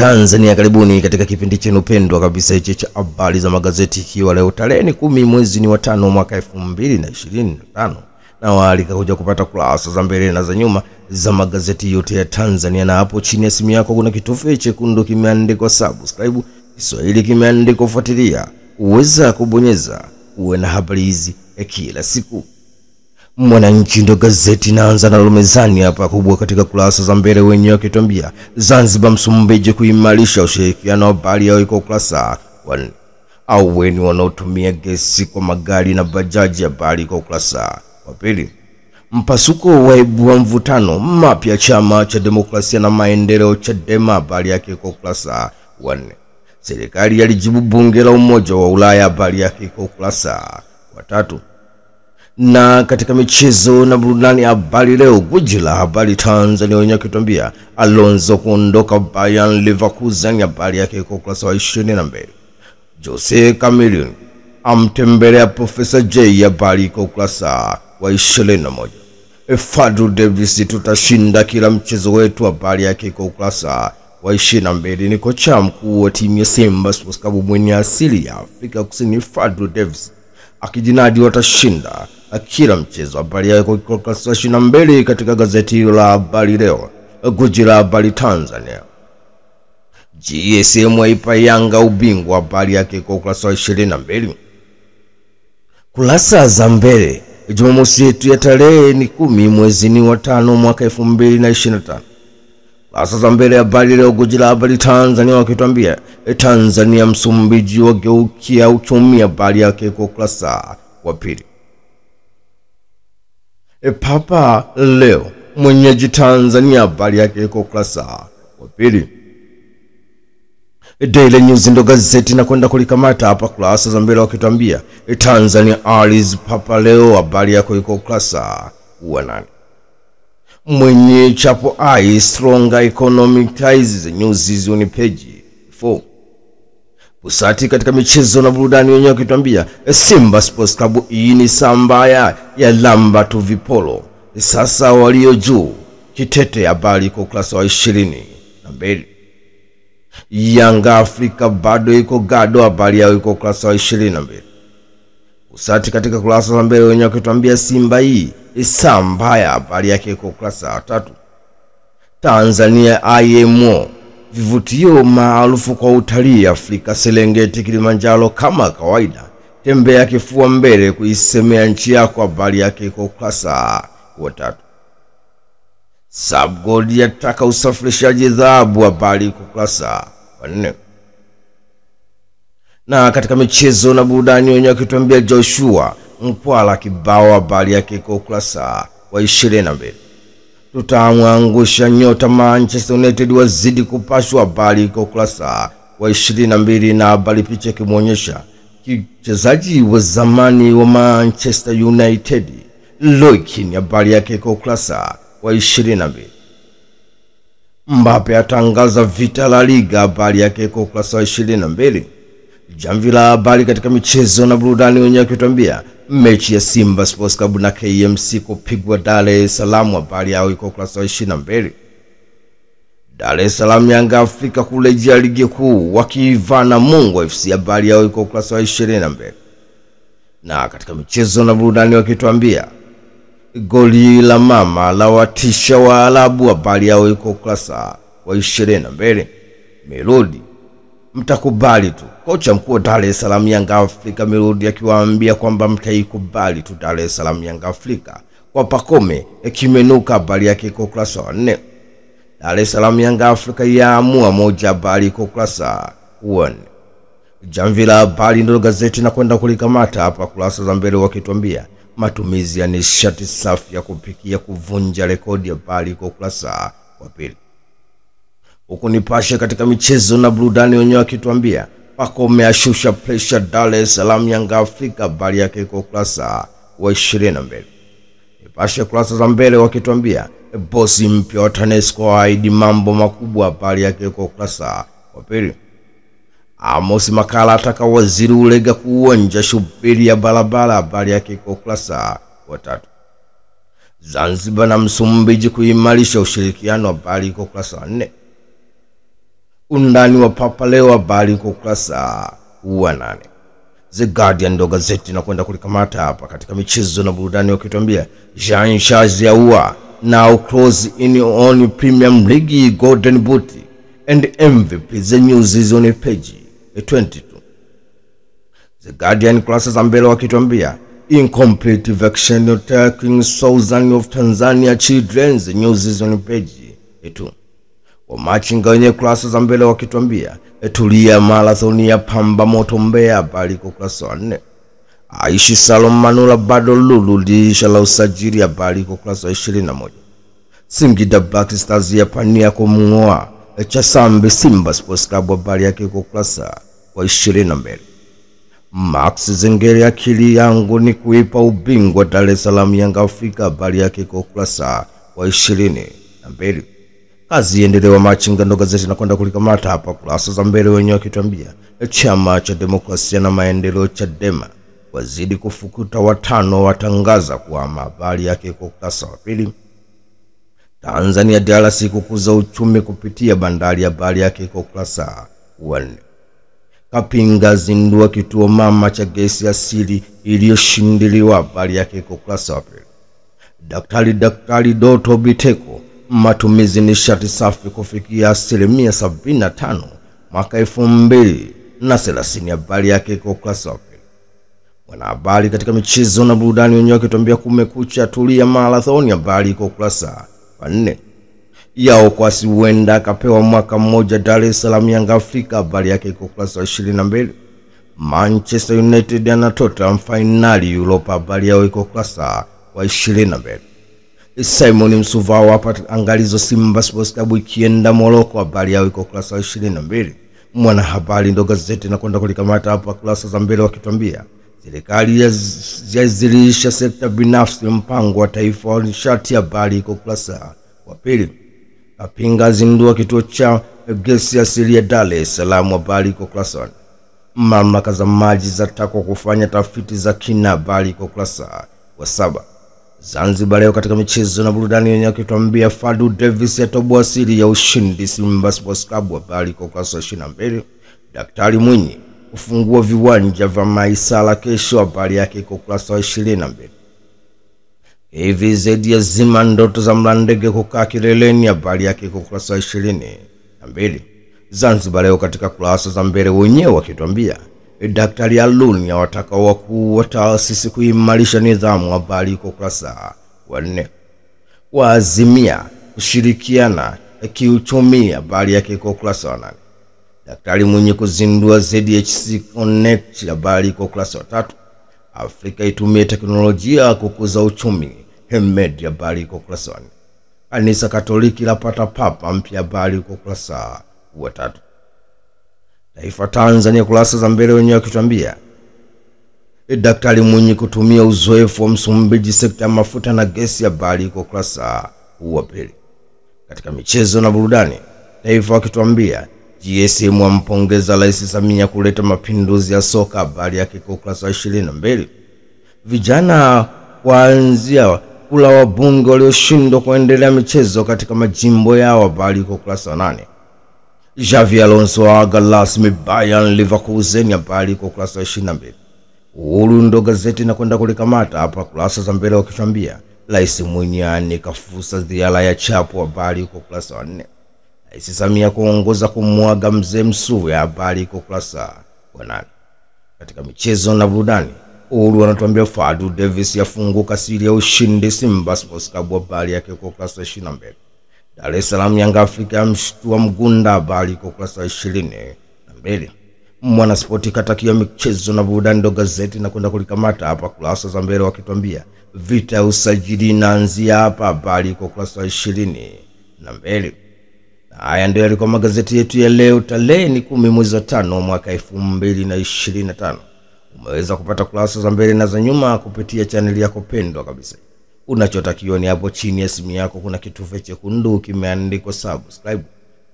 Tanzania, karibuni katika kipindi chenu pendwa kabisa hichi cha habari za magazeti, ikiwa leo tarehe 10 mwezi wa 5 mwaka 2025, na waalika kuja kupata kurasa za mbele na za nyuma za magazeti yote ya Tanzania. Na hapo chini ya simu yako kuna kitufe chekundu kimeandikwa subscribe, Kiswahili kimeandikwa fuatilia, uweza kubonyeza uwe na habari hizi kila siku. Mwananchi ndo gazeti naanza na mezani hapa kubwa katika kurasa za mbele, wenyewe wakituambia Zanzibar Msumbiji kuimarisha ushirikiano, habari yao iko kurasa 1. Au weni wanaotumia gesi kwa magari na bajaji, habari iko kurasa 2. Mpasuko waibua mvutano mapya chama cha demokrasia na maendeleo Chadema, habari yake iko kurasa 1. Serikali yalijibu bunge la umoja wa Ulaya, habari yake iko kurasa 3. Na katika michezo na burudani, habari leo gwiji la habari Tanzania wenyewe wakituambia Alonso kuondoka Bayern Leverkusen, habari yake iko kurasa 22. Jose Chameleone amtembelea Profesa J, habari iko kurasa 21. Fadlu Davis tutashinda kila mchezo wetu, habari yake iko kurasa 22. Ni kocha mkuu wa timu ya Simba Sports Club mwenye asili ya Afrika Kusini Fadlu Davis akijinadi watashinda kila mchezo, habari yake iko kurasa 22 katika gazeti la habari leo gwiji la habari Tanzania. GSM waipa Yanga ubingwa, habari yake iko kurasa 22. Kurasa za mbele Jumamosi yetu ya tarehe 10 mwezi wa 5 mwaka 2025. Kurasa za mbele habari leo gwiji la habari Tanzania wakituambia Tanzania Msumbiji wageukia uchumi, habari yake iko kurasa 2. Papa leo mwenyeji Tanzania, habari yake iko kurasa 2. Daily News ndo gazeti na kwenda kulikamata hapa kurasa za mbele wakituambia Tanzania Aris Papa leo, habari yake iko kurasa 8. Mwenye chapo I stronger economic ties, news on page 4. Usati katika michezo na burudani wenyewe wakituambia Simba Sports Club ini sambaya ya lamba tu vipolo, sasa walio juu kitete, habari iko kurasa 22. Yanga Afrika bado iko gado, habari yao iko kurasa 22. Usati katika kurasa za mbele wenyewe wakituambia Simba hii sambaya, habari yake iko kurasa 3. Tanzania IMO vivutio maarufu kwa utalii Afrika, Serengeti Kilimanjaro kama kawaida, tembea kifua mbele kuisemea nchi yako, habari yake iko kurasa 3. Subgold yataka usafirishaji dhahabu, habari iko kurasa 4. Na katika michezo na burudani wenyewe wakituambia Joshua Mkwala kibao, habari yake iko kurasa 22. Tutamwangusha nyota Manchester United wazidi kupashwa, habari iko kurasa 22. Na habari picha kimuonyesha mchezaji wa zamani wa Manchester United Loikin, habari yake iko kurasa 22. Mbappe atangaza vita La Liga, habari yake iko kurasa 22. Jamvi la habari katika michezo na burudani wenyewe wakituambia mechi ya Simba Sports Club na KMC kupigwa Dar es Salaam, habari yao iko kurasa 22. Dar es Salaam Yanga Afrika kurejea ligi kuu wakivana Mungu FC, habari yao iko kurasa 22. Na katika michezo na burudani wakituambia goli la mama la watisha wa Arabu, habari yao iko kurasa 22. Melody mtakubali tu, kocha mkuu Dar es Salaam Yanga Afrika Melody akiwaambia kwamba mtaikubali tu Dar es Salaam Yanga Afrika kwa Pakome kimenuka, habari yake iko kurasa 4. Dar es Salaam Yanga Afrika yaamua moja, habari iko kurasa 1. Jamvi la habari ndo gazeti na kwenda kulikamata hapa kurasa za mbele wakituambia matumizi ya nishati safi ya kupikia kuvunja rekodi, habari iko kurasa 2. Huko Nipashe katika michezo na burudani wenyewe wakituambia Pakome ashusha pressure Dar es Salaam Yanga Afrika, habari yake iko kurasa 22. Nipashe kurasa za mbele wakituambia bosi mpya wa TANESCO aidi mambo makubwa, habari yake iko kurasa 2. Amos Makala ataka waziri Ulega kuonja shughuli ya barabara, habari yake iko kurasa 3. Zanzibar na Msumbiji kuimarisha ushirikiano, habari iko kurasa 4. Undani wa Papa Leo, habari kwa ukurasa wa 8. The Guardian ndo gazeti na kwenda kulikamata hapa katika michezo na burudani, wakituambia Jean Charles Ahoua now close in on Premier League Golden Boot and MVP. The news is on page 22. The Guardian kurasa za mbele wakituambia incomplete vaccine attacking thousands of Tanzania children. The news is on page 2. Wamachinga wenye kurasa za mbele wakituambia Tulia marathoni ya Pamba moto Mbeya, habari kwa ukurasa wa 4. Aishi Salom Manula bado lulu dirisha la usajili, habari kwa ukurasa wa 21. Singida Black Stars ya pania kumngoa Chasambe Simba Sports Club, habari yake kwa ukurasa wa 22. Max Zengeri akili yangu ni kuipa ubingwa Dar es Salaam Yanga Afrika, habari yake kwa ukurasa wa 22. Kazi endelewa machinga ndo gazeti na kwenda kulikamata hapa kurasa za mbele wenyewe wakituambia Chama cha Demokrasia na Maendeleo Chadema wazidi kufukuta watano watangaza kwa habari yake kwa ukurasa wa 2. Tanzania DRC kukuza uchumi kupitia bandari, habari yake kwa ukurasa wa 4. Kapinga zindua kituo mama cha gesi asili iliyoshindiliwa, habari yake kwa ukurasa wa 2. Daktari Doto Biteko matumizi nishati safi kufikia 75% mwaka 2030, habari yake kwa ukurasa wa 2. Wanahabari katika michezo na burudani wenyewe wakituambia kumekucha Tulia marathoni, habari kwa ukurasa wa 4. Yao Kwasi huenda akapewa mwaka mmoja Dar es Salaam Yanga Afrika, habari yake kwa ukurasa wa 22. Manchester United na Tottenham finali Europa, habari yao kwa ukurasa wa 22. Simon Msuva hapa angalizo Simba Sports Club ikienda Morocco, habari yao iko kurasa 22. Mwanahabari ndo gazeti na kwenda kulikamata hapa kurasa za mbele wakituambia serikali yazilisha sekta binafsi mpango wa taifa wa nishati, habari iko kurasa wa 2. Kapinga zindua kituo cha gesi asili ya Dar es Salaam, habari iko kurasa wa 4. Mamlaka za maji zatakwa kufanya tafiti za kina, habari iko kurasa wa 7. Zanzibar Leo katika michezo na burudani yenyewe wakituambia Fadu Davis atoboa siri ya ushindi Simba Sports Club, habari kwa ukurasa wa 22. Daktari Mwinyi kufungua viwanja vya Maisala kesho, habari yake kwa ukurasa wa 22. AVZ ya zima ndoto za Mlandege kukaa kileleni, habari yake kwa ukurasa wa 22. Zanzibar Leo katika kurasa za mbele wenyewe wakituambia Daktari Aluni wataka wakuu wa taasisi kuimarisha nidhamu, habari kwa ukurasa wa 4. Waazimia kushirikiana kiuchumi, habari yake kwa ukurasa wa 8. Daktari Mwinyi kuzindua ZHC Connect, habari kwa ukurasa wa 3. Afrika itumie teknolojia kukuza uchumi Hemed, habari kwa ukurasa wa 4. Kanisa Katoliki lapata papa mpya, habari kwa ukurasa wa 3. Taifa Tanzania kurasa za mbele wenyewe wakituambia Daktari Mwinyi kutumia uzoefu wa Msumbiji sekta ya mafuta na gesi, habari kwa ukurasa wa 2. Katika michezo na burudani Taifa wakituambia GSM wampongeza Rais Samia kuleta mapinduzi ya soka, habari yake kwa ukurasa wa 22. Vijana waanzia kula wabunge walioshindwa kuendelea michezo katika majimbo yao, habari kwa ukurasa wa 8. Xavi Alonso aga rasmi Bayern Leverkusen, habari kwa ukurasa wa 22. Uhuru ndo gazeti na kwenda kulikamata hapa kurasa za mbele wakituambia Rais Mwinyi kafusa ziara ya Chapo, habari kwa ukurasa wa 4. Rais Samia kuongoza kumwaga mzee Msuya, habari kwa ukurasa wa 8. Katika michezo na burudani Uhuru anatuambia Fadu Davis yafunguka siri ya ushindi Simba Sports Club, habari yake kwa ukurasa wa 22. Dar es Salaam Yanga Afrika mshtua Mgunda, habari kwa ukurasa wa 22. Mwanaspoti katakia michezo na burudani ndo gazeti na kwenda kulikamata hapa kurasa za mbele wakituambia vita ya usajili inaanzia hapa, habari kwa ukurasa wa 22. Haya ndio yalikuwa magazeti yetu ya leo tarehe 10 mwezi wa 5 mwaka 2025. Umeweza kupata kurasa za mbele na za nyuma kupitia channel yako pendwa kabisa. Unachotakiwa ni hapo chini ya simu yako kuna kitufe chekundu kimeandikwa subscribe,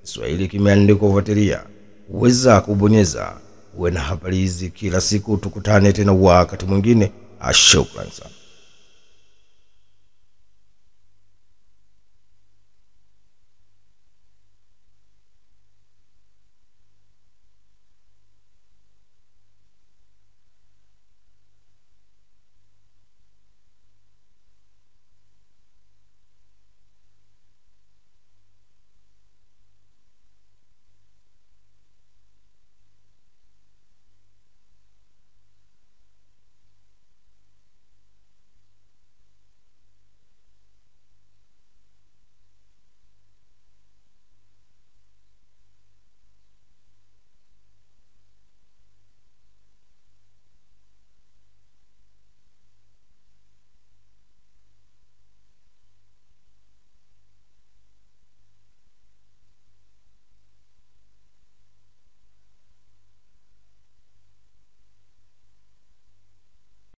Kiswahili kimeandikwa fuatilia. Uweza kubonyeza uwe na habari hizi kila siku. Tukutane tena wakati mwingine. Shukrani sana.